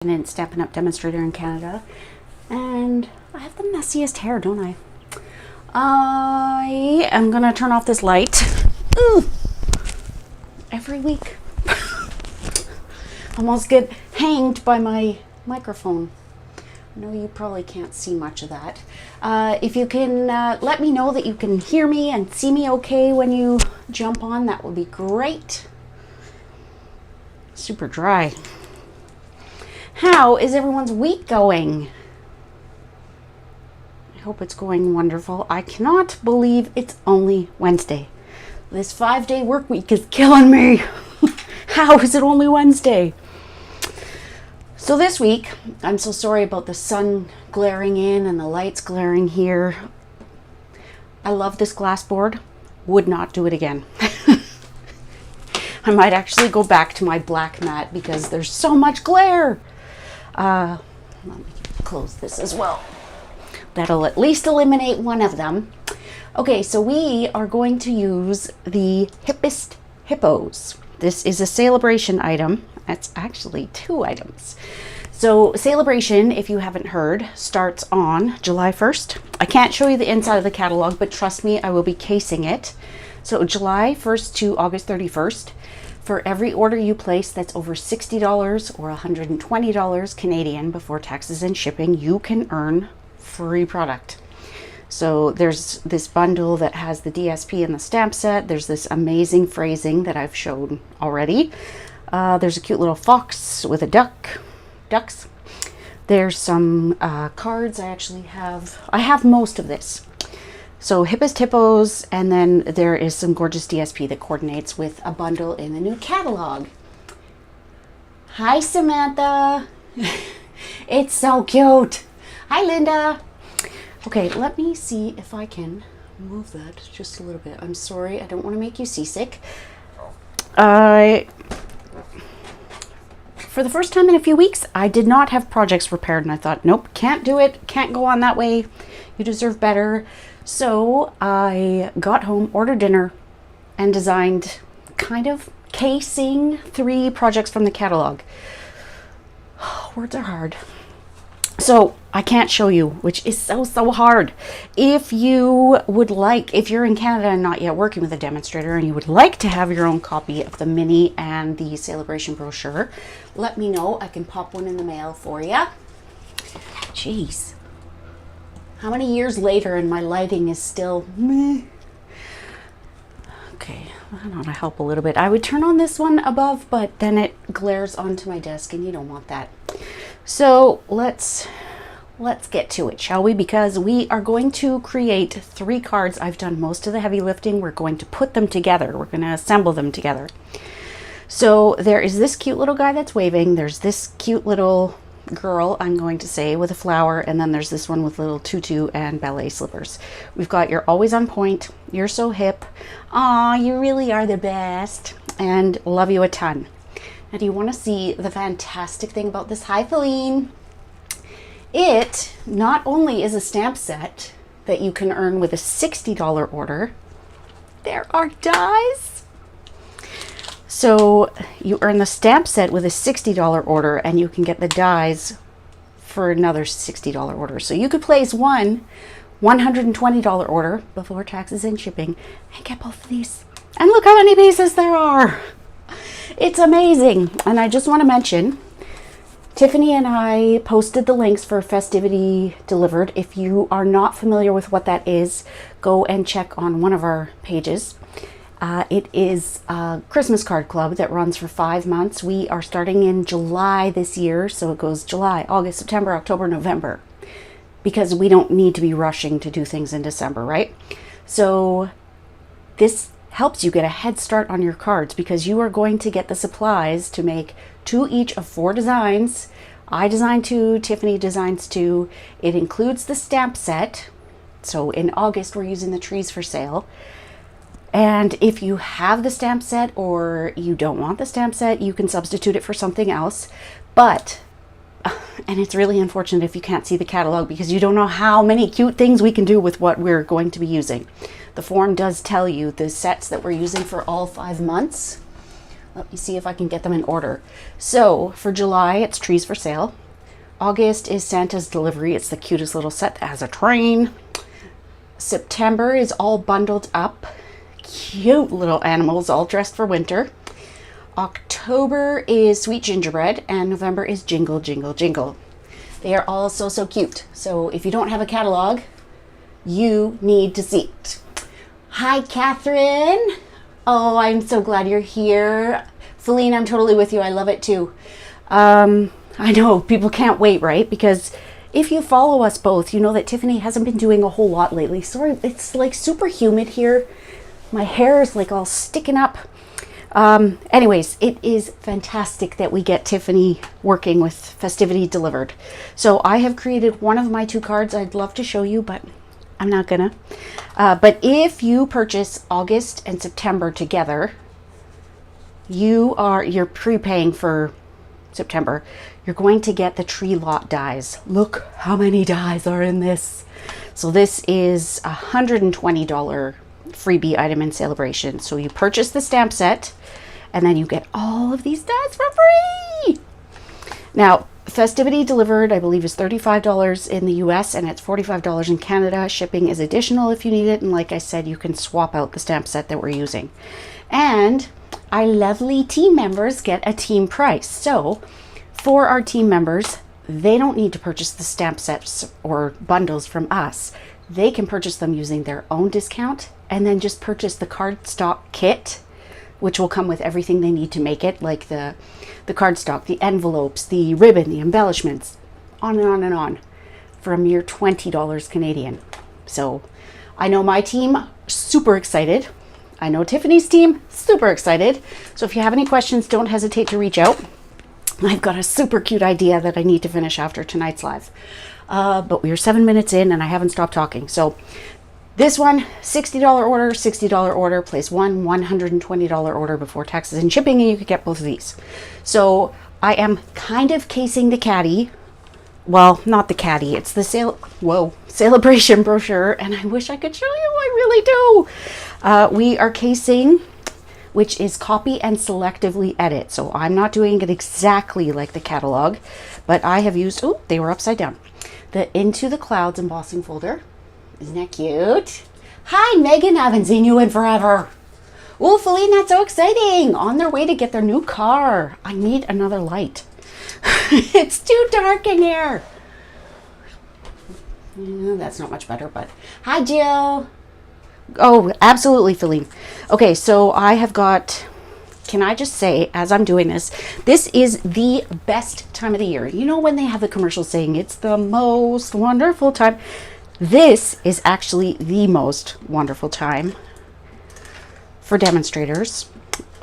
and Stampin' Up demonstrator in Canada, and I have the messiest hair, don't I? I am gonna turn off this light. Ooh, every week. Almost get hanged by my microphone. I know you probably can't see much of that. If you can let me know that you can hear me and see me okay when you jump on, that would be great. Super dry. How is everyone's week going? I hope it's going wonderful. I cannot believe it's only Wednesday. This 5-day work week is killing me. How is it only Wednesday? So this week, I'm so sorry about the sun glaring in and the lights glaring here. I love this glass board. Would not do it again. I might actually go back to my black mat because there's so much glare. Let me close this as well. That'll at least eliminate one of them. Okay, so we are going to use the Hippest Hippos. This is a celebration item. That's actually 2 items. So celebration, if you haven't heard, starts on July 1st. I can't show you the inside of the catalog, but trust me, I will be casing it. So July 1st to August 31st. For every order you place that's over $60 or $120 Canadian before taxes and shipping, you can earn free product. So there's this bundle that has the DSP and the stamp set. There's this amazing phrasing that I've shown already. There's a cute little fox with a ducks. There's some cards. I have most of this. So Hippest Hippos, and then there is some gorgeous DSP that coordinates with a bundle in the new catalog. Hi, Samantha. It's so cute. Hi, Linda. Okay, let me see if I can move that just a little bit. I'm sorry, I don't want to make you seasick. For the first time in a few weeks, I did not have projects prepared, and I thought, nope, can't do it, can't go on that way. You deserve better. So I got home, ordered dinner, and designed kind of casing 3 projects from the catalog. Words are hard. So I can't show you, which is so hard. If you would like, if you're in Canada and not yet working with a demonstrator and you would like to have your own copy of the mini and the celebration brochure, let me know. I can pop one in the mail for you. Jeez. How many years later and my lighting is still meh? Okay, I don't know how to help a little bit. I would turn on this one above, but then it glares onto my desk and you don't want that. So let's get to it, shall we? Because we are going to create 3 cards. I've done most of the heavy lifting. We're going to put them together. We're going to assemble them together. So there is this cute little guy that's waving. There's this cute little girl, I'm going to say, with a flower, and then there's this one with little tutu and ballet slippers. We've got You're Always on Point, You're So Hip, Aw, You Really Are the Best, and Love You a Ton. Now, do you want to see the fantastic thing about this? Hi, Feline. It not only is a stamp set that you can earn with a $60 order, there are dies. So you earn the stamp set with a $60 order, and you can get the dies for another $60 order. So you could place one $120 order before taxes and shipping and get both of these. And look how many pieces there are. It's amazing. And I just want to mention, Tiffany and I posted the links for Festivity Delivered. If you are not familiar with what that is, go and check on one of our pages. It is a Christmas card club that runs for 5 months. We are starting in July this year, so it goes July, August, September, October, November, because we don't need to be rushing to do things in December, right? So this helps you get a head start on your cards because you are going to get the supplies to make 2 each of 4 designs. I designed 2, Tiffany designs 2. It includes the stamp set. So in August, we're using the trees for sale. And if you have the stamp set or you don't want the stamp set, you can substitute it for something else. But, and it's really unfortunate if you can't see the catalog because you don't know how many cute things we can do with what we're going to be using. The form does tell you the sets that we're using for all 5 months Let me see if I can get them in order. So for July, it's Trees for Sale. August is Santa's Delivery. It's the cutest little set that has a train. September is All Bundled Up. Cute little animals all dressed for winter. October is Sweet Gingerbread, and November is Jingle, Jingle, Jingle. They are all so, so cute. So if you don't have a catalog, you need to see it. Hi, Catherine. Oh, I'm so glad you're here. Feline, I'm totally with you. I love it too. I know people can't wait, right? Because if you follow us both, you know that Tiffany hasn't been doing a whole lot lately. Sorry, it's like super humid here. My hair is like all sticking up. Anyways, it is fantastic that we get Tiffany working with Festivity Delivered. So I have created one of my 2 cards. I'd love to show you, but I'm not gonna. But if you purchase August and September together, you're prepaying for September. You're going to get the tree lot dies. Look how many dies are in this. So this is $120 freebie item in Celebration. So you purchase the stamp set and then you get all of these dies for free. Now, Festivity Delivered, I believe, is $35 in the US and it's $45 in Canada. Shipping is additional if you need it. And like I said, you can swap out the stamp set that we're using. And our lovely team members get a team price. So for our team members, they don't need to purchase the stamp sets or bundles from us. They can purchase them using their own discount and then just purchase the cardstock kit, which will come with everything they need to make it, like the cardstock, the envelopes, the ribbon, the embellishments, on and on and on, for a mere $20 Canadian. So I know my team, super excited. I know Tiffany's team, super excited. So if you have any questions, don't hesitate to reach out. I've got a super cute idea that I need to finish after tonight's live. But we are 7 minutes in and I haven't stopped talking. So this one, $60 order, place one $120 order before taxes and shipping, and you could get both of these. So I am kind of casing the caddy. Well, not the caddy, it's the celebration brochure, and I wish I could show you, I really do. We are casing, which is copy and selectively edit. So I'm not doing it exactly like the catalog, but I have used, oh, they were upside down, the Into the Clouds embossing folder. Isn't that cute? Hi, Megan, I haven't seen you in forever. Oh, Feline, that's so exciting. On their way to get their new car. I need another light. It's too dark in here. Yeah, that's not much better, but hi, Jill. Oh, absolutely, Feline. Okay, so I have got, can I just say, as I'm doing this, this is the best time of the year. You know when they have the commercial saying it's the most wonderful time? This is actually the most wonderful time for demonstrators,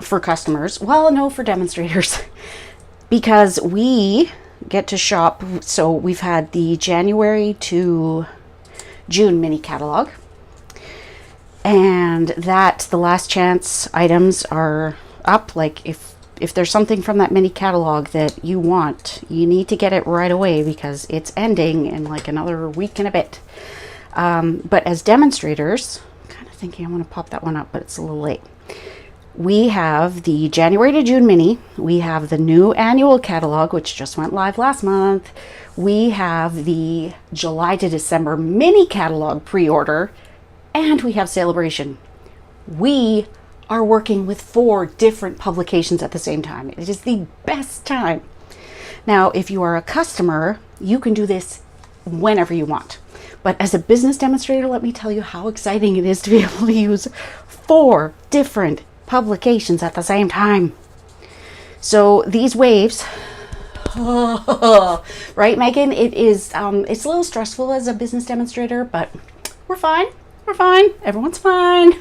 for customers. Well, no, for demonstrators, because we get to shop. So we've had the January to June mini catalog, and that the last chance items are up. Like if there's something from that mini catalog that you want, you need to get it right away because it's ending in like another week and a bit. But as demonstrators, I'm kind of thinking I want to pop that one up, but it's a little late. We have the January to June mini. We have the new annual catalog, which just went live last month. We have the July to December mini catalog pre-order, and we have Celebration. We are working with 4 different publications at the same time. It is the best time. Now, if you are a customer, you can do this whenever you want. But as a business demonstrator, let me tell you how exciting it is to be able to use 4 different publications at the same time. So these waves, right, Megan? It is, it's a little stressful as a business demonstrator, but we're fine. We're fine. Everyone's fine.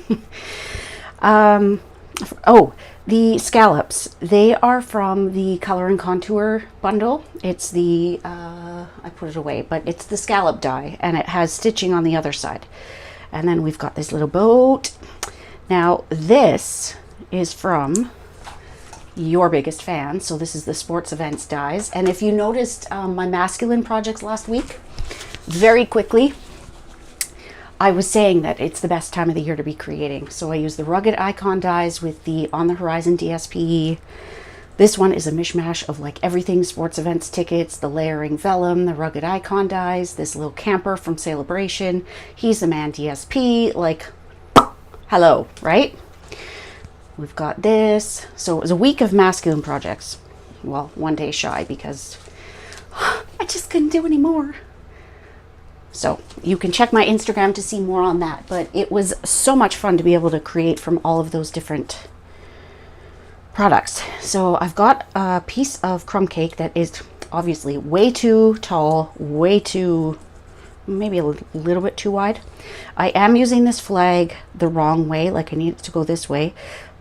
Oh, the scallops, they are from the Color and Contour bundle. It's the, I put it away, but it's the scallop die, and it has stitching on the other side. And then we've got this little boat. Now, this is from your biggest fan. So this is the sports events dies. And if you noticed my masculine projects last week, very quickly, I was saying that it's the best time of the year to be creating. So I use the Rugged Icon dies with the On the Horizon DSP. This one is a mishmash of like everything, sports events tickets, the layering vellum, the Rugged Icon dies, this little camper from Celebration, He's the Man DSP, like, hello, right? We've got this. So it was a week of masculine projects. Well, 1 day shy because I just couldn't do any more. So you can check my Instagram to see more on that. But it was so much fun to be able to create from all of those different products. So I've got a piece of crumb cake that is obviously way too tall, way too, maybe a little bit too wide. I am using this flag the wrong way, like I need it to go this way.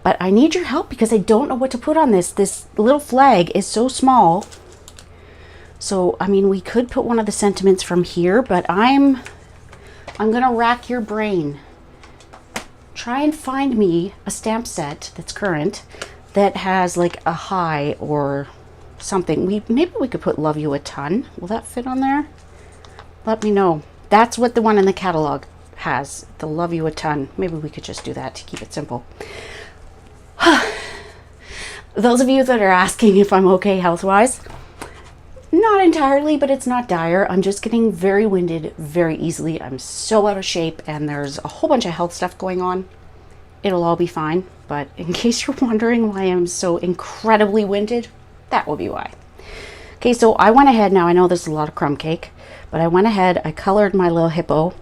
But I need your help because I don't know what to put on this. This little flag is so small. So, I mean, we could put one of the sentiments from here, but I'm gonna rack your brain. Try and find me a stamp set that's current that has like a high or something. Maybe we could put Love You a Ton. Will that fit on there? Let me know. That's what the one in the catalog has, the Love You a Ton. Maybe we could just do that to keep it simple. Those of you that are asking if I'm okay health-wise, not entirely, but it's not dire. I'm just getting very winded very easily. I'm so out of shape and there's a whole bunch of health stuff going on. It'll all be fine, but in case you're wondering why I'm so incredibly winded, that will be why. Okay, so I went ahead, now I know there's a lot of crumb cake, but I went ahead, I colored my little hippo.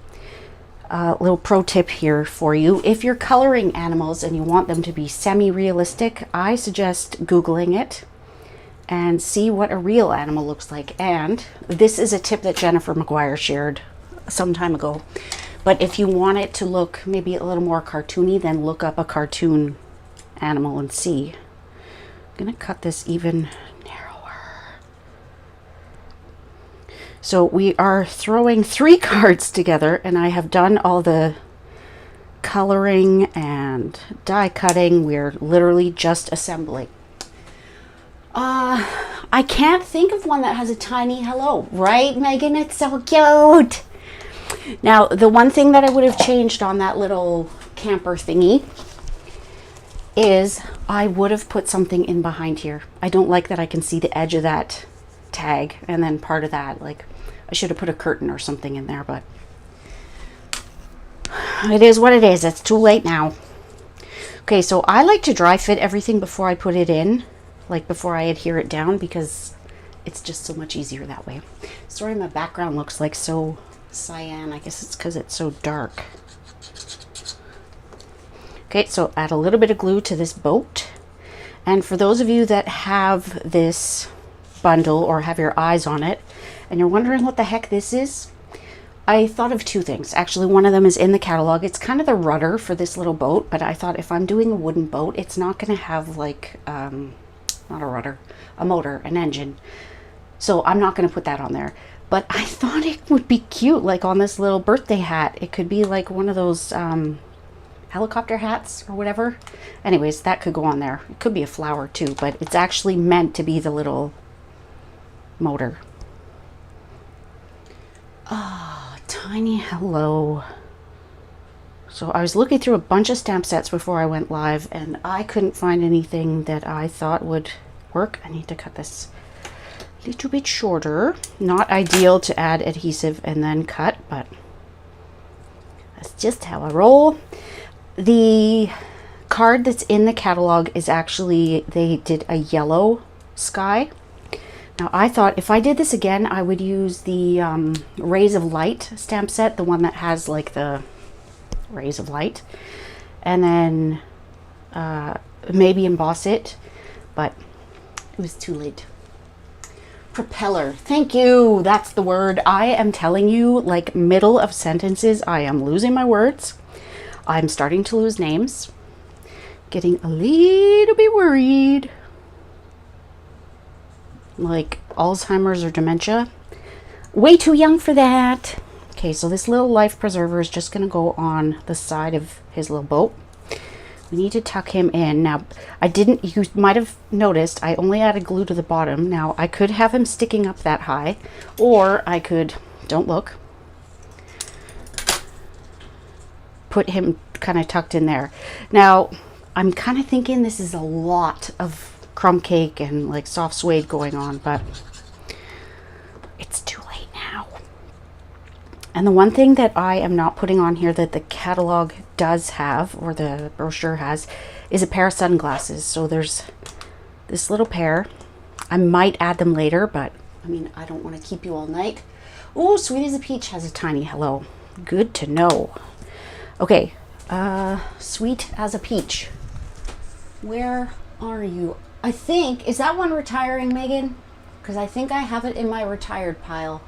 Little pro tip here for you. If you're coloring animals and you want them to be semi-realistic, I suggest Googling it and see what a real animal looks like. And this is a tip that Jennifer McGuire shared some time ago. But if you want it to look maybe a little more cartoony, then look up a cartoon animal and see. I'm gonna cut this even narrower. So we are throwing 3 cards together and I have done all the coloring and die cutting. We're literally just assembling. I can't think of one that has a tiny hello, right, Megan? It's so cute. Now, the one thing that I would have changed on that little camper thingy is I would have put something in behind here. I don't like that I can see the edge of that tag and then part of that. Like, I should have put a curtain or something in there, but it is what it is. It's too late now. Okay, so I like to dry fit everything before I put it in. Like before I adhere it down, because it's just so much easier that way. Sorry, my background looks like so cyan. I guess it's because it's so dark. Okay, so add a little bit of glue to this boat. And for those of you that have this bundle or have your eyes on it and you're wondering what the heck this is, I thought of 2 things. Actually, one of them is in the catalog. It's kind of the rudder for this little boat, but I thought if I'm doing a wooden boat, it's not going to have like not a rudder, a motor, an engine. So I'm not going to put that on there. But I thought it would be cute, like on this little birthday hat. It could be like one of those helicopter hats or whatever. Anyways, that could go on there. It could be a flower too, but it's actually meant to be the little motor. Ah, tiny hello. So I was looking through a bunch of stamp sets before I went live and I couldn't find anything that I thought would work. I need to cut this a little bit shorter. Not ideal to add adhesive and then cut, but that's just how I roll. The card that's in the catalog is actually, they did a yellow sky. Now I thought if I did this again, I would use the Rays of Light stamp set, the one that has like the rays of light, and then maybe emboss it, but it was too late. Propeller, thank you, that's the word. I am telling you, like middle of sentences, I am losing my words. I'm starting to lose names, getting a little bit worried, like Alzheimer's or dementia. Way too young for that. Okay, so this little life preserver is just going to go on the side of his little boat. We need to tuck him in. Now, you might have noticed, I only added glue to the bottom. Now, I could have him sticking up that high, or I could, don't look, put him kind of tucked in there. Now, I'm kind of thinking this is a lot of crumb cake and like soft suede going on, but it's too late now. And the one thing that I am not putting on here that the catalog does have, or the brochure has, is a pair of sunglasses. So there's this little pair. I might add them later, but I mean, I don't want to keep you all night. Oh, Sweet as a Peach has a tiny hello. Good to know. Okay, Sweet as a Peach. Where are you? I think, is that one retiring, Megan? Because I think I have it in my retired pile.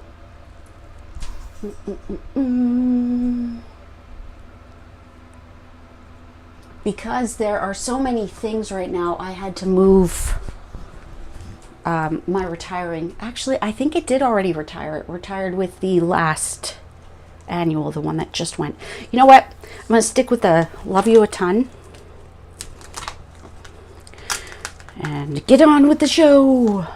Because there are so many things right now, I had to move my retiring. Actually, I think it did already retire. It retired with the last annual, the one that just went. You know what? I'm going to stick with the Love You a Ton. And get on with the show.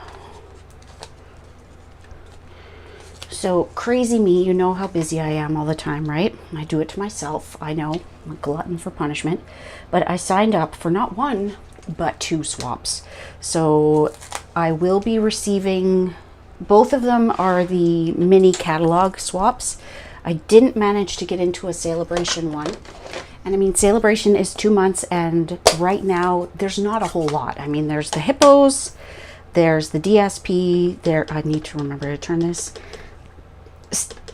So, crazy me, you know how busy I am all the time, right? I do it to myself. I know, I'm a glutton for punishment. But I signed up for not one, but 2 swaps. So, I will be receiving, both of them are the mini catalog swaps. I didn't manage to get into a Celebration one. And I mean, Celebration is 2 months, and right now there's not a whole lot. I mean, there's the Hippos, there's the DSP, there, I need to remember to turn this.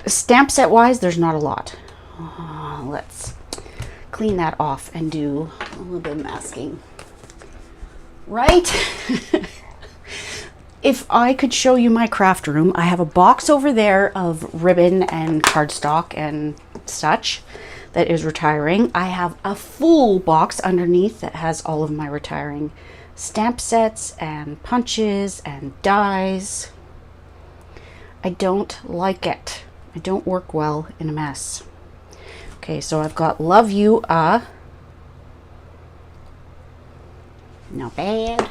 Stamp set wise, there's not a lot. Let's clean that off and do a little bit of masking. Right? If I could show you my craft room, I have a box over there of ribbon and cardstock and such that is retiring. I have a full box underneath that has all of my retiring stamp sets and punches and dies. I don't like it. I don't work well in a mess. Okay, so I've got Love You not bad.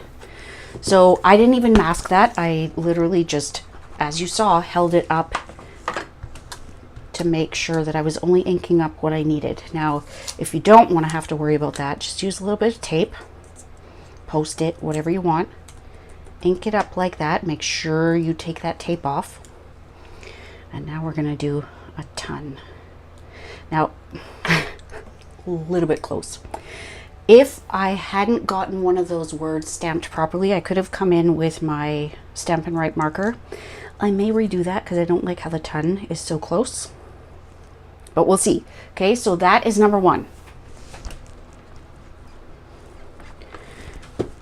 So I didn't even mask that. I literally just, as you saw, held it up to make sure that I was only inking up what I needed. Now, if you don't want to have to worry about that, just use a little bit of tape, Post-it, whatever you want. Ink it up like that. Make sure you take that tape off. And now we're going to do a ton. Now, a little bit close. If I hadn't gotten one of those words stamped properly, I could have come in with my Stampin' Right marker. I may redo that because I don't like how the ton is so close. But we'll see. Okay, so that is number 1.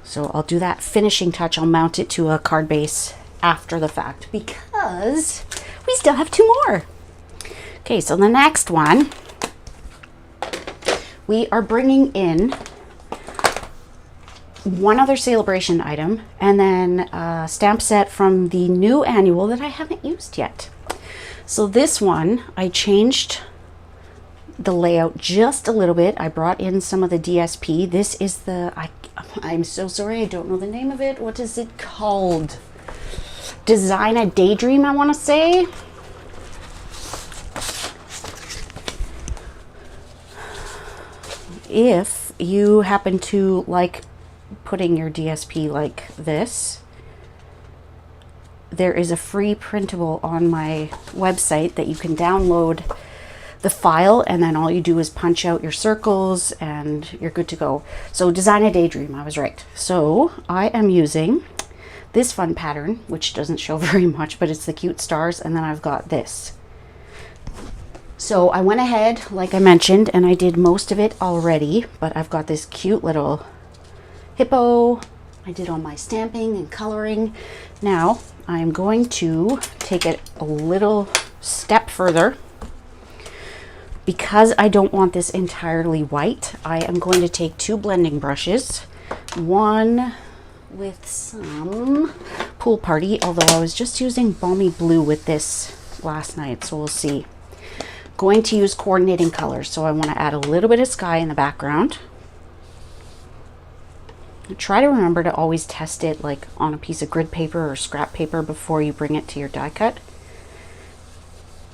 So I'll do that finishing touch. I'll mount it to a card base after the fact because we still have 2 more. Okay, so the next one, we are bringing in one other Celebration item and then a stamp set from the new annual that I haven't used yet. So this one, I changed the layout just a little bit. I brought in some of the DSP. This is the, I'm so sorry, I don't know the name of it. What is it called? Design a Daydream, I want to say. If you happen to like putting your DSP like this, there is a free printable on my website that you can download the file, and then all you do is punch out your circles and you're good to go. So Design a Daydream, I was right. So I am using this fun pattern, which doesn't show very much, but it's the cute stars, and then I've got this. So I went ahead, like I mentioned, and I did most of it already, but I've got this cute little hippo. I did all my stamping and coloring. Now I'm going to take it a little step further. Because I don't want this entirely white, I am going to take 2 blending brushes, one with some Pool Party, although I was just using Balmy Blue with this last night, so we'll see. Going to use coordinating colors, so I want to add a little bit of sky in the background. Try to remember to always test it like on a piece of grid paper or scrap paper before you bring it to your die cut.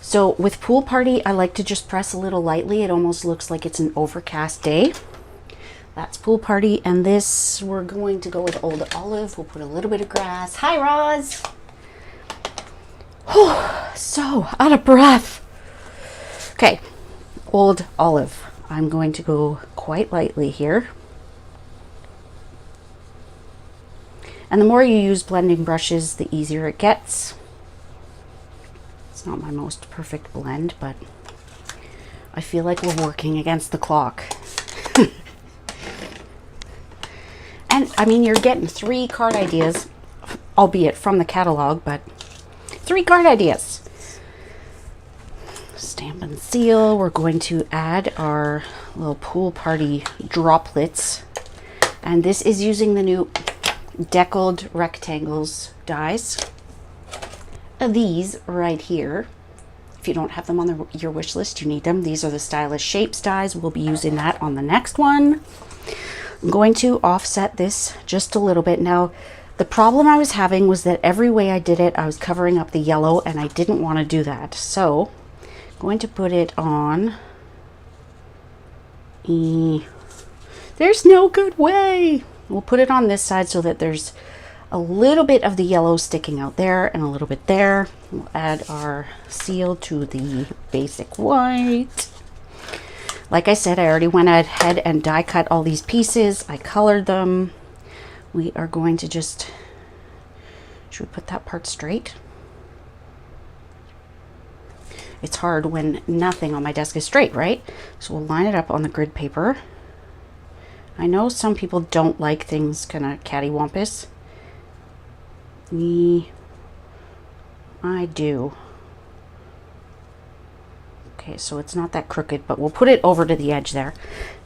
So with Pool Party, I like to just press a little lightly. It almost looks like it's an overcast day. That's Pool Party. And this, we're going to go with Old Olive. We'll put a little bit of grass. Hi, Roz. Oh, so out of breath. Okay, Old Olive. I'm going to go quite lightly here. And the more you use blending brushes, the easier it gets. It's not my most perfect blend, but I feel like we're working against the clock. And I mean, you're getting 3 card ideas, albeit from the catalog, but 3 card ideas. Stamp and seal. We're going to add our little Pool Party droplets. And this is using the new Deckled Rectangles dies. These right here. If you don't have them on your wish list, you need them. These are the Stylish Shapes dies. We'll be using that on the next one. I'm going to offset this just a little bit. Now, the problem I was having was that every way I did it, I was covering up the yellow, and I didn't want to do that. So, I'm going to put it on. There's no good way. We'll put it on this side so that there's a little bit of the yellow sticking out there and a little bit there. We'll add our seal to the basic white. Like I said, I already went ahead and die cut all these pieces. I colored them. We are going to just, should we put that part straight? It's hard when nothing on my desk is straight, right? So we'll line it up on the grid paper. I know some people don't like things kind of cattywampus. I do. Okay, so it's not that crooked, but we'll put it over to the edge there.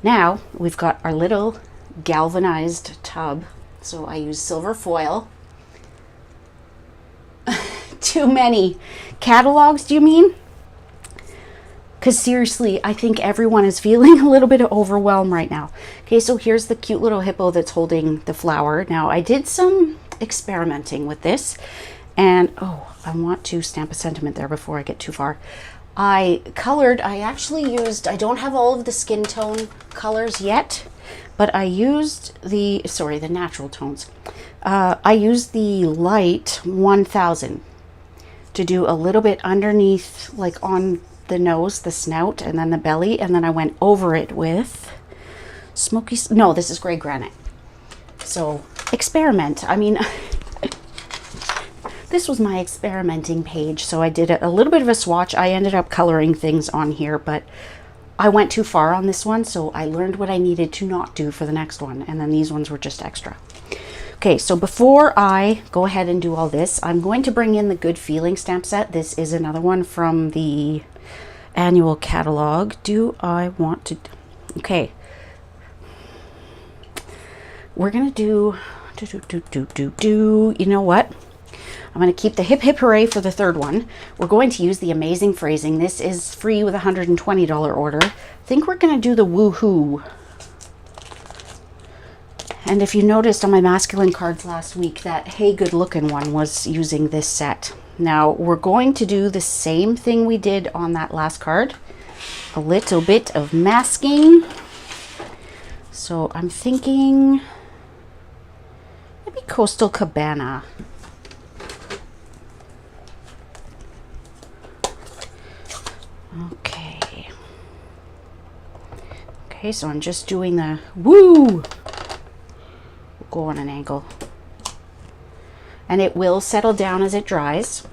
Now we've got our little galvanized tub. So I use silver foil. Too many catalogs, do you mean? Because seriously, I think everyone is feeling a little bit of overwhelm right now. Okay, so here's the cute little hippo that's holding the flower. Now, I did some experimenting with this. And, oh, I want to stamp a sentiment there before I get too far. I actually used, I don't have all of the skin tone colors yet, but I used the natural tones. I used the light 1000 to do a little bit underneath, like on the nose, the snout, and then the belly, and then I went over it with this is gray granite. So experiment. I mean, this was my experimenting page, so I did a little bit of a swatch. I ended up coloring things on here, but I went too far on this one, so I learned what I needed to not do for the next one, and then these ones were just extra. Okay, so before I go ahead and do all this, I'm going to bring in the Good Feeling stamp set. This is another one from the annual catalog. Do I want to? Okay, we're gonna do. You know what? I'm going to keep the Hip Hip Hooray for the third one. We're going to use the Amazing Phrasing. This is free with a $120 order. I think we're going to do the Woohoo. And if you noticed on my masculine cards last week, that Hey Good Looking one was using this set. Now, we're going to do the same thing we did on that last card. A little bit of masking. So I'm thinking maybe Coastal Cabana. Okay, so I'm just doing the woo. We'll go on an angle. And it will settle down as it dries.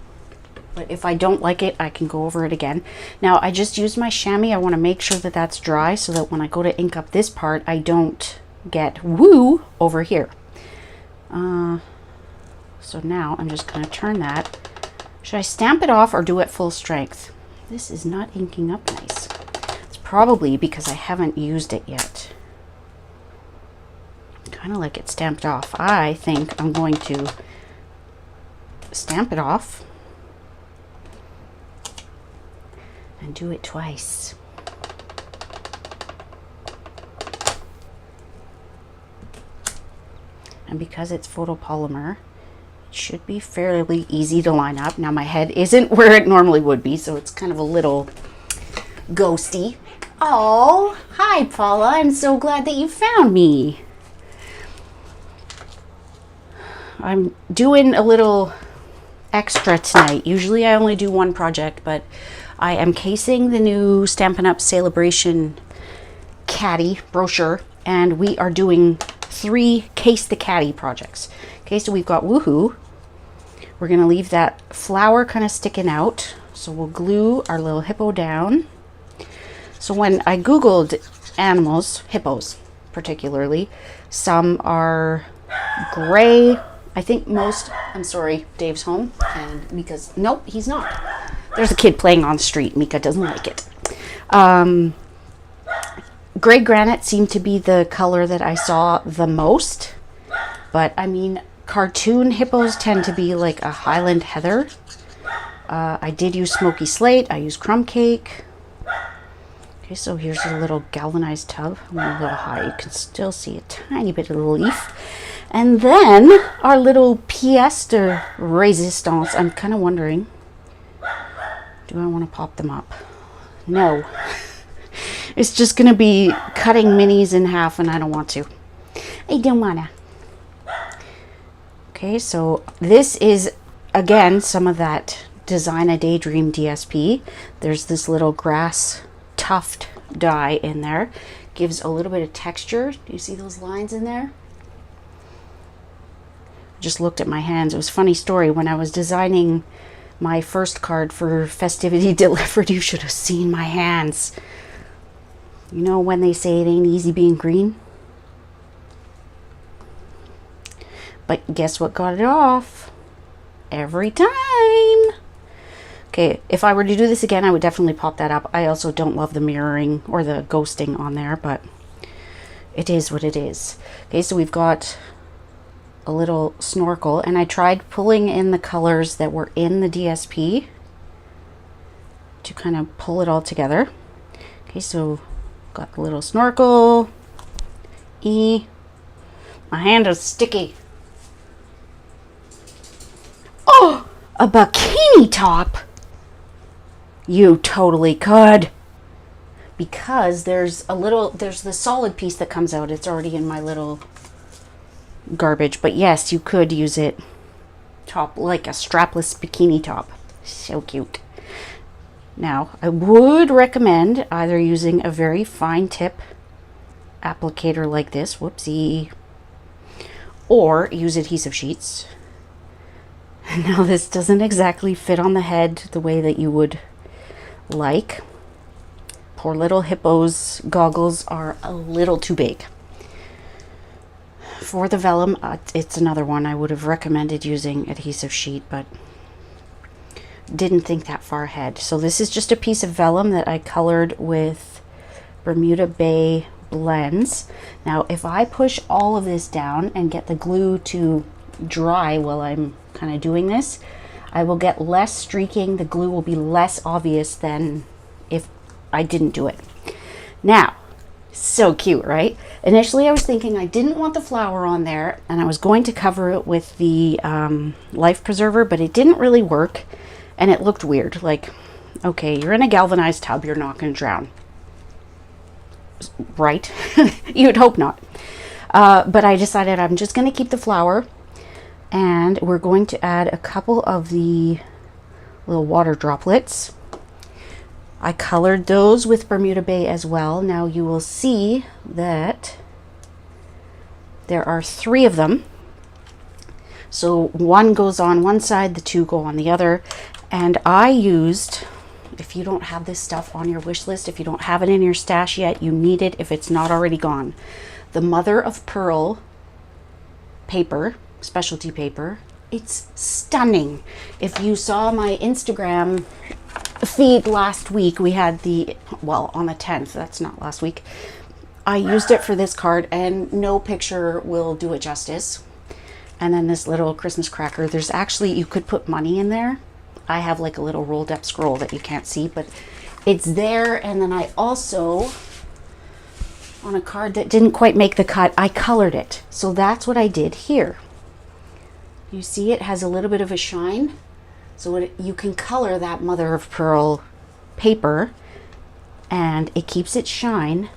But if I don't like it, I can go over it again. Now, I just used my chamois. I want to make sure that that's dry so that when I go to ink up this part, I don't get woo over here. So now I'm just going to turn that. Should I stamp it off or do it full strength? This is not inking up nice. Probably because I haven't used it yet. Kind of like it stamped off. I think I'm going to stamp it off and do it twice. And because it's photopolymer, Should be fairly easy to line up. Now my head isn't where it normally would be, so it's kind of a little ghosty. Oh, hi Paula, I'm so glad that you found me. I'm doing a little extra tonight. Usually I only do one project, but I am casing the new Stampin' Up! Celebration Caddy brochure, and we are doing 3 Case the Caddy projects. Okay, so we've got Woohoo. We're going to leave that flower kind of sticking out. So we'll glue our little hippo down. So when I Googled animals, hippos particularly, some are gray. I think most, I'm sorry, Dave's home. And Mika's, nope, he's not. There's a kid playing on the street. Mika doesn't like it. Gray granite seemed to be the color that I saw the most. But I mean, cartoon hippos tend to be like a Highland heather. I did use smoky slate. I used crumb cake. Okay, so here's a little galvanized tub. I went a little high. You can still see a tiny bit of the leaf. And then our little pièce de résistance. I'm kind of wondering, do I want to pop them up? No. It's just going to be cutting minis in half, and I don't want to. I don't want to. Okay, so this is, again, some of that Design a Daydream DSP. There's this little grass tuft dye in there. Gives a little bit of texture. Do you see those lines in there? Just looked at my hands. It was a funny story. When I was designing my first card for Festivity Delivered, you should have seen my hands. You know when they say it ain't easy being green? But guess what got it off? Every time. Okay, if I were to do this again, I would definitely pop that up. I also don't love the mirroring or the ghosting on there, but it is what it is. Okay, so we've got a little snorkel, and I tried pulling in the colors that were in the DSP to kind of pull it all together. Okay, so got the little snorkel. My hand is sticky. Oh, a bikini top. You totally could. Because there's the solid piece that comes out. It's already in my little garbage. But yes, you could use it top, like a strapless bikini top. So cute. Now, I would recommend either using a very fine tip applicator like this, whoopsie, or use adhesive sheets. Now, this doesn't exactly fit on the head the way that you would like. Poor little hippo's goggles are a little too big. For the vellum, it's another one. I would have recommended using adhesive sheet, but didn't think that far ahead. So this is just a piece of vellum that I colored with Bermuda Bay blends. Now, if I push all of this down and get the glue to dry while I'm kind of doing this, I will get less streaking. The glue will be less obvious than if I didn't do it. Now, so cute, right? Initially, I was thinking I didn't want the flower on there, and I was going to cover it with the life preserver, but it didn't really work, and it looked weird. Like, okay, you're in a galvanized tub, you're not going to drown. Right? You'd hope not. But I decided I'm just going to keep the flower, and we're going to add a couple of the little water droplets. I colored those with Bermuda Bay as well. Now you will see that there are 3 of them. So one goes on one side, the 2 go on the other. And I used, if you don't have this stuff on your wish list, if you don't have it in your stash yet, you need it if it's not already gone. The Mother of Pearl paper, specialty paper. It's stunning. If you saw my Instagram feed last week, we had on the 10th, that's not last week, I used it for this card, and no picture will do it justice. And then this little Christmas cracker, there's actually, you could put money in there. I have like a little rolled up scroll that you can't see, but it's there. And then I also, on a card that didn't quite make the cut, I colored it. So that's what I did here. You see it has a little bit of a shine. So you can color that mother of pearl paper and it keeps its shine.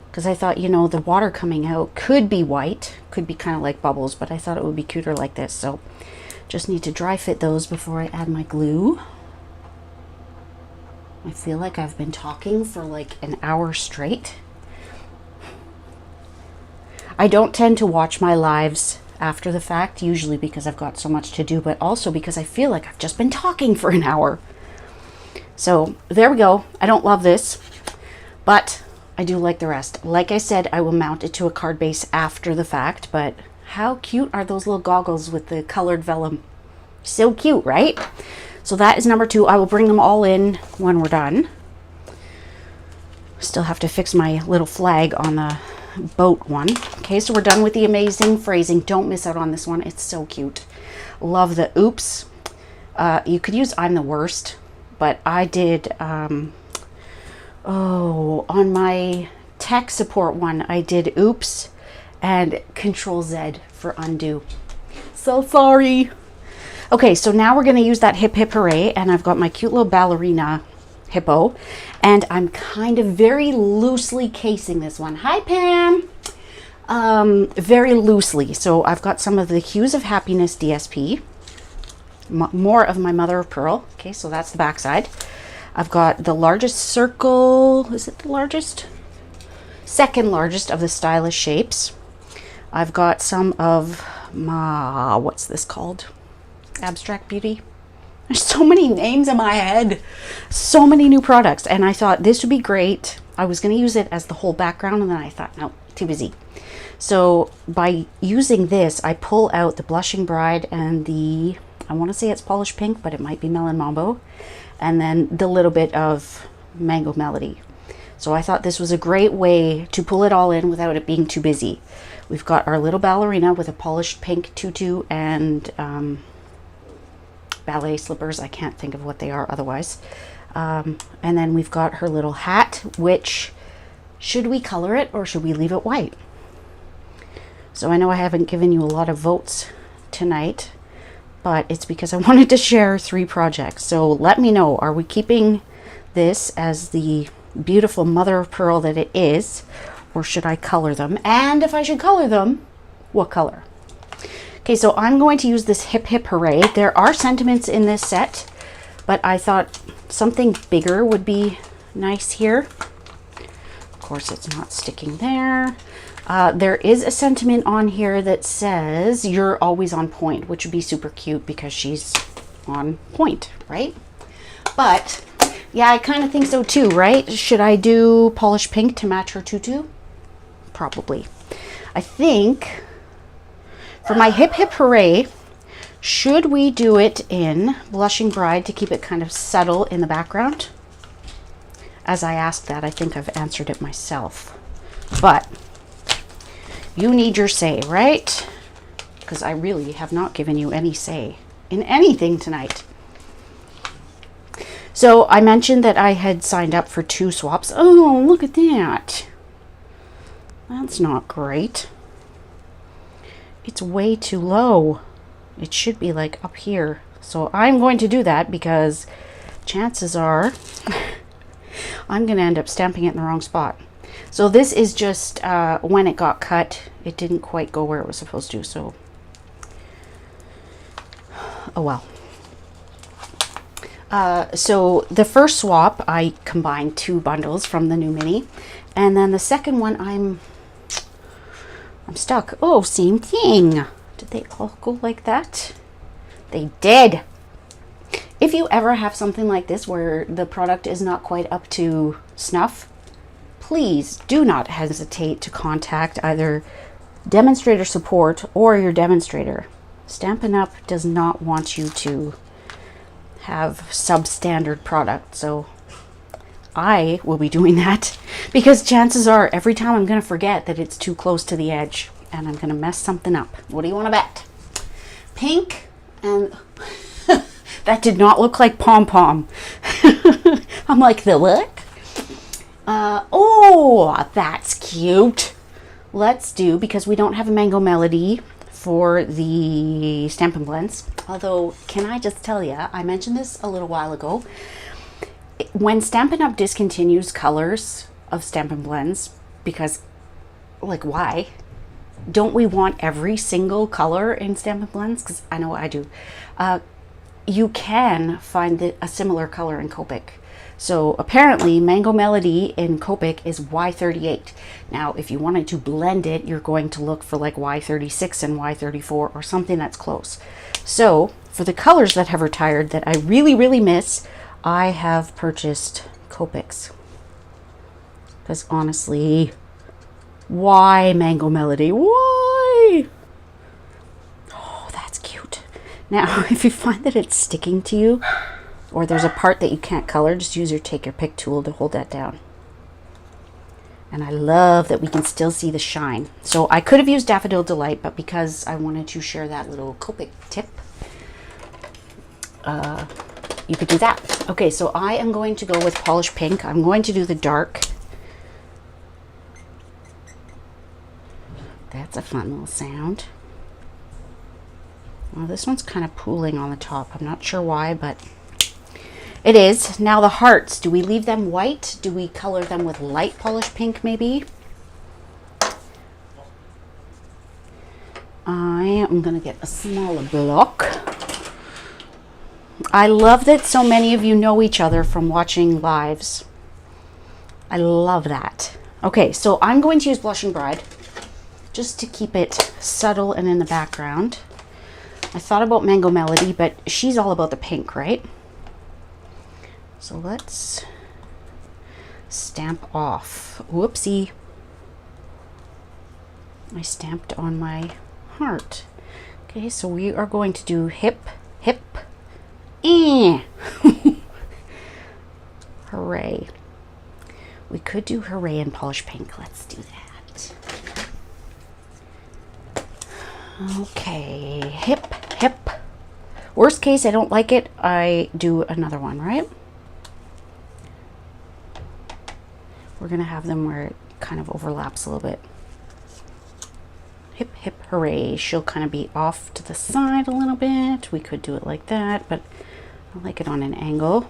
Because I thought, you know, the water coming out could be white, could be kind of like bubbles, but I thought it would be cuter like this. So just need to dry fit those before I add my glue. I feel like I've been talking for like an hour straight. I don't tend to watch my lives after the fact, usually because I've got so much to do, but also because I feel like I've just been talking for an hour. So there we go. I don't love this, but I do like the rest. Like I said, I will mount it to a card base after the fact, but how cute are those little goggles with the colored vellum? So cute, right? So that is number 2. I will bring them all in when we're done. Still have to fix my little flag on the boat one. Okay, so we're done with the amazing phrasing. Don't miss out on this one. It's so cute. Love the oops. You could use I'm the worst, but I did, on my tech support one, I did oops and Control Z for undo. So sorry. Okay, so now we're going to use that hip hip hooray, and I've got my cute little ballerina hippo, and I'm kind of very loosely casing this one. Hi, Pam. Very loosely. So I've got some of the Hues of Happiness DSP, more of my mother of pearl. Okay, so that's the back side. I've got the largest circle. Is it the largest? Second largest of the stylish shapes. I've got some of my, what's this called? Abstract Beauty. There's so many names in my head. So many new products. And I thought this would be great. I was going to use it as the whole background, and then I thought, no, too busy. So by using this, I pull out the Blushing Bride and the, I want to say it's Polished Pink, but it might be Melon Mambo. And then the little bit of Mango Melody. So I thought this was a great way to pull it all in without it being too busy. We've got our little ballerina with a polished pink tutu and ballet slippers. I can't think of what they are otherwise. And then we've got her little hat, which, should we color it or should we leave it white? So I know I haven't given you a lot of votes tonight, but it's because I wanted to share 3 projects. So let me know, are we keeping this as the beautiful mother of pearl that it is, or should I color them? And if I should color them, what color? Okay, so I'm going to use this Hip Hip Hooray. There are sentiments in this set, but I thought something bigger would be nice here. Of course, it's not sticking there. There is a sentiment on here that says, you're always on point, which would be super cute because she's on point, right? But yeah, I kind of think so too, right? Should I do Polished Pink to match her tutu? Probably. I think for my Hip Hip Hooray, should we do it in Blushing Bride to keep it kind of subtle in the background? As I asked that, I think I've answered it myself. But you need your say, right? Because I really have not given you any say in anything tonight. So I mentioned that I had signed up for 2 swaps. Oh, look at that. That's not great. It's way too low. It should be like up here. So I'm going to do that because chances are I'm going to end up stamping it in the wrong spot. So this is just when it got cut, it didn't quite go where it was supposed to. So, oh well. So the first swap, I combined 2 bundles from the new mini. And then the second one, I'm stuck. Oh, same thing. Did they all go like that? They did. If you ever have something like this where the product is not quite up to snuff, please do not hesitate to contact either demonstrator support or your demonstrator. Stampin' Up! Does not want you to have substandard product, so I will be doing that because chances are every time I'm going to forget that it's too close to the edge and I'm going to mess something up. What do you want to bet? Pink and that did not look like pom-pom. I'm like, the look? Oh, that's cute. Let's do, because we don't have a Mango Melody for the Stampin' Blends. Although, can I just tell you, I mentioned this a little while ago. When Stampin' Up discontinues colors of Stampin' Blends, because, like, why? Don't we want every single color in Stampin' Blends? Because I know I do. You can find a similar color in Copic. So apparently Mango Melody in Copic is Y38. Now, if you wanted to blend it, you're going to look for like Y36 and Y34 or something that's close. So for the colors that have retired that I really, really miss, I have purchased Copics. Because honestly, why Mango Melody? Why? Oh, that's cute. Now, if you find that it's sticking to you, or there's a part that you can't color, just use your take your pick tool to hold that down. And I love that we can still see the shine. So I could have used Daffodil Delight, but because I wanted to share that little Copic tip, you could do that. Okay, so I am going to go with Polish Pink. I'm going to do the dark. That's a fun little sound. Well, this one's kind of pooling on the top. I'm not sure why, but it is. Now the hearts, do we leave them white? Do we color them with light Polish Pink maybe? I am going to get a smaller block. I love that so many of you know each other from watching lives. I love that. Okay, so I'm going to use Blushing Bride just to keep it subtle and in the background. I thought about Mango Melody, but she's all about the pink, right? So let's stamp off. Whoopsie. I stamped on my heart. Okay, so we are going to do hip, hip, hooray. We could do hooray in Polish Pink. Let's do that. Okay, hip, hip. Worst case, I don't like it, I do another one, right? We're going to have them where it kind of overlaps a little bit. Hip, hip, hooray. She'll kind of be off to the side a little bit. We could do it like that, but I like it on an angle.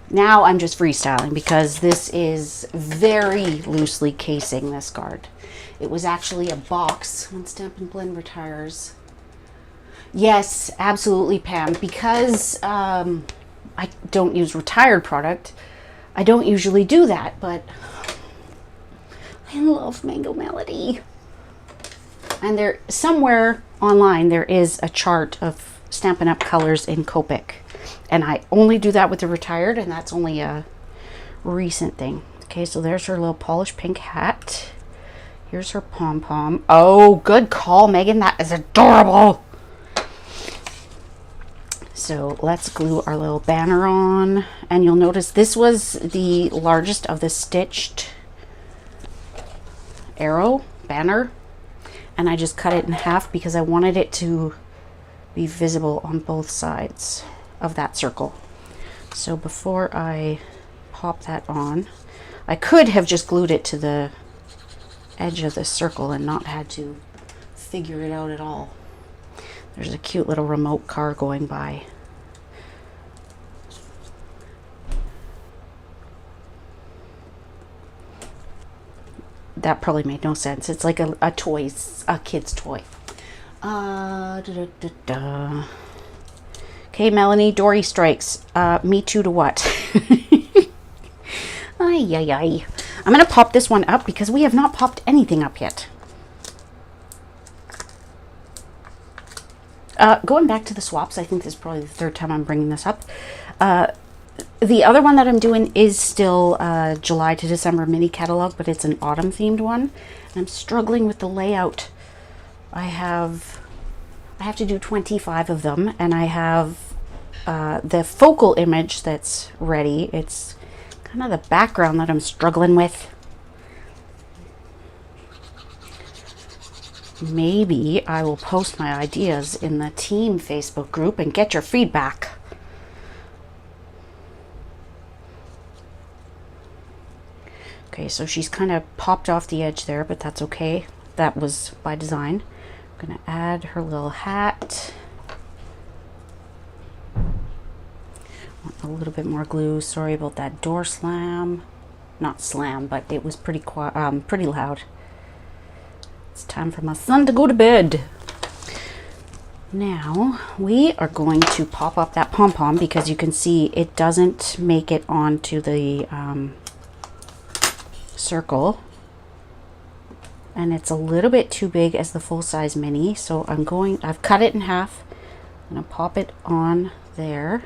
Now I'm just freestyling because this is very loosely casing this card. It was actually a box when Stampin' Blend retires. Yes, absolutely, Pam. Because I don't use retired product, I don't usually do that, but I love Mango Melody. And there, somewhere online, there is a chart of Stampin' Up colors in Copic. And I only do that with the retired, and that's only a recent thing. Okay, so there's her little Polish Pink hat. Here's her pom-pom. Oh, good call, Megan. That is adorable. So let's glue our little banner on. And you'll notice this was the largest of the stitched arrow banner. And I just cut it in half because I wanted it to be visible on both sides of that circle. So before I pop that on, I could have just glued it to the edge of the circle and not had to figure it out at all. There's a cute little remote car going by. That probably made no sense. It's like a toy, a kid's toy. Okay, Melanie, Dory strikes. Me too to what? Ay, ay, ay. I'm going to pop this one up because we have not popped anything up yet. Going back to the swaps, I think this is probably the third time I'm bringing this up. The other one that I'm doing is still July to December mini catalog, but it's an autumn themed one. And I'm struggling with the layout. I have to do 25 of them, and I have the focal image that's ready. It's kind of the background that I'm struggling with. Maybe I will post my ideas in the team Facebook group and get your feedback. Okay, so she's kind of popped off the edge there, but that's okay. That was by design. I'm gonna add her little hat. A little bit more glue. Sorry about that door slam. Not slam, but it was pretty loud. It's time for my son to go to bed. Now we are going to pop up that pom-pom because you can see it doesn't make it onto the circle, and it's a little bit too big as the full-size mini, so I've cut it in half. I'm gonna pop it on there,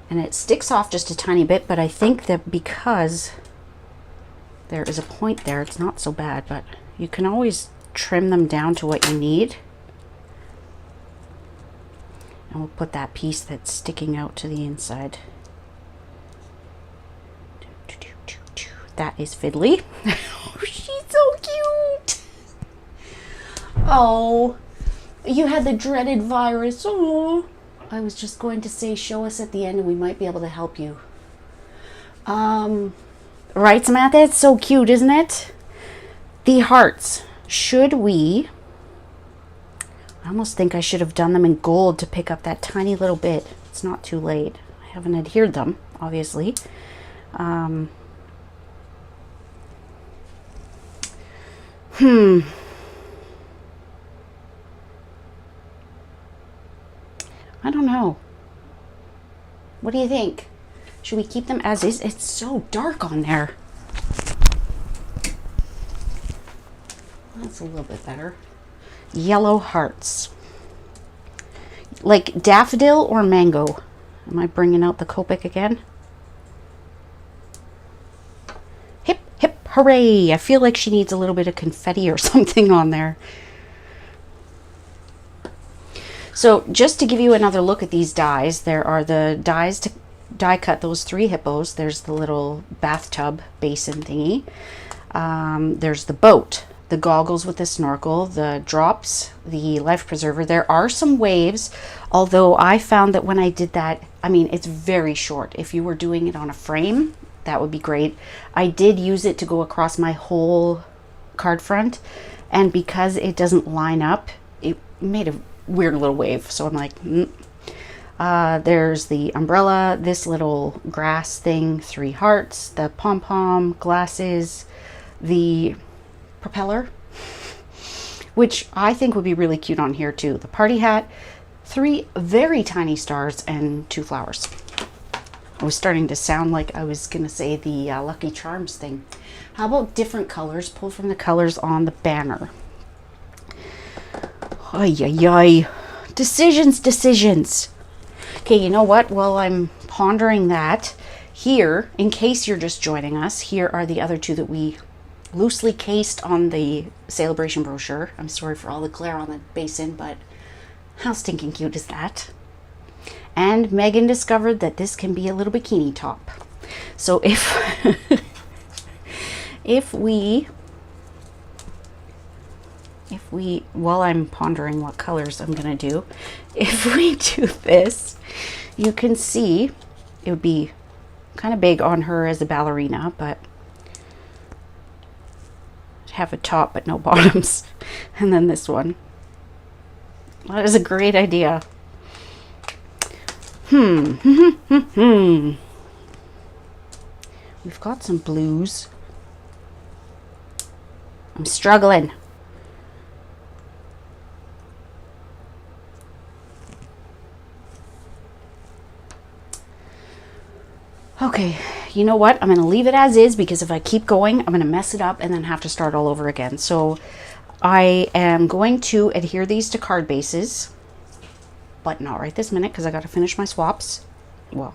and it sticks off just a tiny bit, but I think that because there is a point there, it's not so bad, but you can always trim them down to what you need. And we'll put that piece that's sticking out to the inside. That is Fiddly. Oh, she's so cute. Oh, you had the dreaded virus. Oh, I was just going to say show us at the end and we might be able to help you. Right, Samantha? It's so cute, isn't it? The hearts. Should we... I almost think I should have done them in gold to pick up that tiny little bit. It's not too late. I haven't adhered them, obviously. I don't know. What do you think? Should we keep them as is? It's so dark on there. That's a little bit better. Yellow hearts. Like daffodil or mango? Am I bringing out the Copic again? Hip, hip, hooray! I feel like she needs a little bit of confetti or something on there. So just to give you another look at these dies, there are the dies to die cut those 3 hippos. There's the little bathtub basin thingy. There's the boat, the goggles with the snorkel, the drops, the life preserver. There are some waves, although I found that when I did that, I mean, it's very short. If you were doing it on a frame, that would be great. I did use it to go across my whole card front, and because it doesn't line up, it made a weird little wave. So I'm like, there's the umbrella, this little grass thing, 3 hearts, the pom-pom, glasses, the propeller, which I think would be really cute on here too. The party hat, 3 very tiny stars, and 2 flowers. I was starting to sound like I was gonna say the Lucky Charms thing. How about different colors? Pull from the colors on the banner. Ay, ay, ay. Decisions. Okay, you know what? While I'm pondering that, here, in case you're just joining us, here are the other 2 that we loosely cased on the celebration brochure. I'm sorry for all the glare on the basin, but how stinking cute is that? And Megan discovered that this can be a little bikini top. So if we, while I'm pondering what colors I'm gonna do, if we do this, you can see it would be kind of big on her as a ballerina, but have a top but no bottoms. And then this one. That is a great idea. We've got some blues. I'm struggling. Okay, you know what? I'm going to leave it as is because if I keep going, I'm going to mess it up and then have to start all over again. So I am going to adhere these to card bases, but not right this minute because I got to finish my swaps. Well,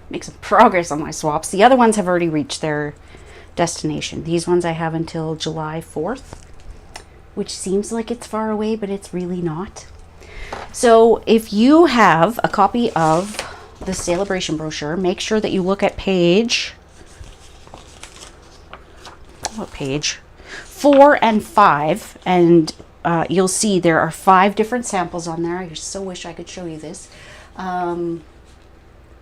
make some progress on my swaps. The other ones have already reached their destination. These ones I have until July 4th, which seems like it's far away, but it's really not. So if you have a copy of the celebration brochure, make sure that you look at page, what page? 4 and 5, and you'll see there are 5 different samples on there. I so wish I could show you this. The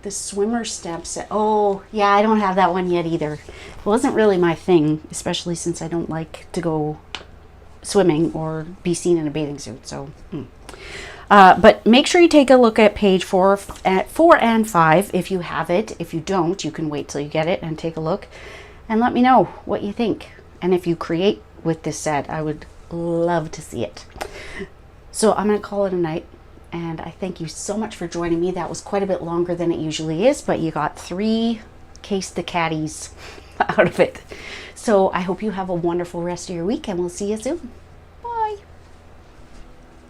swimmer stamp set. Oh yeah, I don't have that one yet either. It wasn't really my thing, especially since I don't like to go swimming or be seen in a bathing suit. So, but make sure you take a look at page 4 and 5 if you have it. If you don't, you can wait till you get it and take a look and let me know what you think. And if you create with this set, I would love to see it. So I'm going to call it a night. And I thank you so much for joining me. That was quite a bit longer than it usually is, but you got 3 Case the Catties out of it. So I hope you have a wonderful rest of your week, and we'll see you soon.